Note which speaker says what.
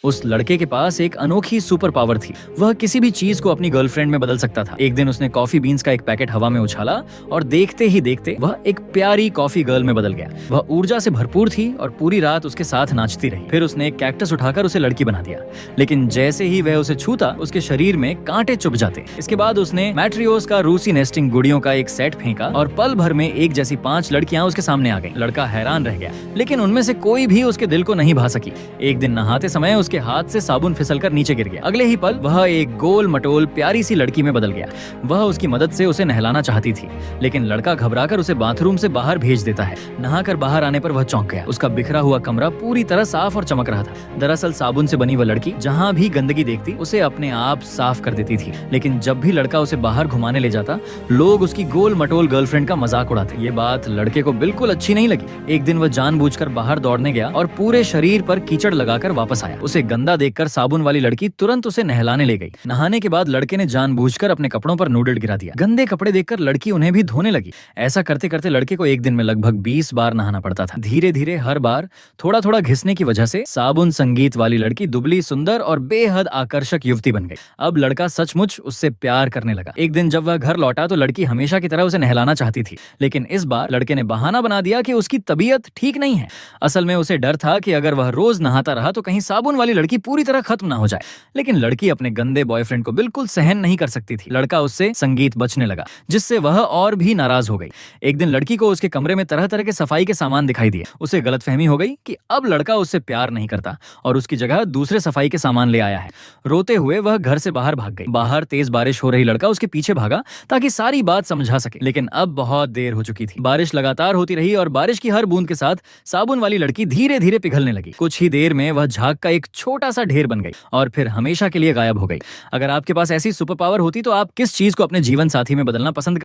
Speaker 1: उस लड़के के पास एक अनोखी सुपर पावर थी। वह किसी भी चीज को अपनी गर्लफ्रेंड में बदल सकता था। एक दिन उसने कॉफी बीन्स का एक पैकेट हवा में उछाला और देखते ही देखते वह एक प्यारी कॉफी गर्ल में बदल गया। वह ऊर्जा से भरपूर थी और पूरी रात उसके साथ नाचती रही। फिर उसने एक कैक्टस उठाकर उसे लड़की बना दिया, लेकिन जैसे ही वह उसे छूता उसके शरीर में कांटे चुभ जाते। इसके बाद उसने मैट्रियोस का रूसी नेस्टिंग गुड़ियों का एक सेट फेंका और पल भर में एक जैसी 5 लड़कियां उसके सामने आ गईं। लड़का हैरान रह गया, लेकिन उनमें से कोई भी उसके दिल को नहीं भा सकी। एक दिन नहाते समय उसके हाथ से साबुन फिसलकर नीचे गिर गया। अगले ही पल वह एक गोल मटोल प्यारी सी लड़की में बदल गया। वह उसकी मदद से उसे नहलाना चाहती थी, लेकिन लड़का घबराकर उसे बाथरूम से बाहर भेज देता है। नहाकर बाहर आने पर वह चौंक गया। उसका बिखरा हुआ कमरा पूरी तरह साफ और चमक रहा था। दरअसल साबुन से बनी वह लड़की जहाँ भी गंदगी देखती उसे अपने आप साफ कर देती थी। लेकिन जब भी लड़का उसे बाहर घुमाने ले जाता, लोग उसकी गोल मटोल गर्लफ्रेंड का मजाक उड़ाते। ये बात लड़के को बिल्कुल अच्छी नहीं लगी। एक दिन वह जानबूझकर बाहर दौड़ने गया और पूरे शरीर पर कीचड़ लगाकर वापस आया। उसे गंदा देखकर साबुन वाली लड़की तुरंत उसे नहलाने ले गई। नहाने के बाद लड़के ने जानबूझकर अपने कपड़ों पर नूडल गिरा दिया। गंदे कपड़े देखकर लड़की उन्हें भी धोने लगी। ऐसा करते करते लड़के को एक दिन में लगभग 20 बार नहाना पड़ता था। धीरे धीरे हर बार थोड़ा थोड़ा घिसने की वजह से साबुन संगीत वाली लड़की दुबली, सुंदर और बेहद आकर्षक युवती बन गई। अब लड़का सचमुच उससे प्यार करने लगा। एक दिन जब वह घर लौटा तो लड़की हमेशा की तरह उसे नहलाना चाहती थी, लेकिन इस बार लड़के ने बहाना बना दिया कि उसकी तबीयत ठीक नहीं है। असल में उसे डर था कि अगर वह रोज नहाता रहा तो कहीं साबुन वाली लड़की पूरी तरह खत्म ना हो जाए। लेकिन लड़की अपने गंदे बॉयफ्रेंड को बिल्कुल सहन नहीं कर सकती थी। लड़का उससे संगीत बचने लगा, जिससे वह और भी नाराज हो गई। एक दिन लड़की को उसके कमरे में तरह तरह के सफाई के सामान दिखाई दिए। उसे गलतफहमी हो गई कि अब लड़का उससे प्यार नहीं करता और उसकी जगह दूसरे सफाई के सामान ले आया है। रोते हुए वह घर से बाहर भाग गई। बाहर तेज बारिश हो रही। लड़का उसके पीछे भागा ताकि सारी बात समझा सके, लेकिन अब बहुत देर हो चुकी थी। बारिश लगातार होती रही और बारिश की हर बूंद के साथ साबुन वाली लड़की धीरे धीरे पिघलने लगी। कुछ ही देर में वह झाग का एक छोटा सा ढेर बन गई और फिर हमेशा के लिए गायब हो गई। अगर आपके पास ऐसी सुपर पावर होती तो आप किस चीज को अपने जीवन साथी में बदलना पसंद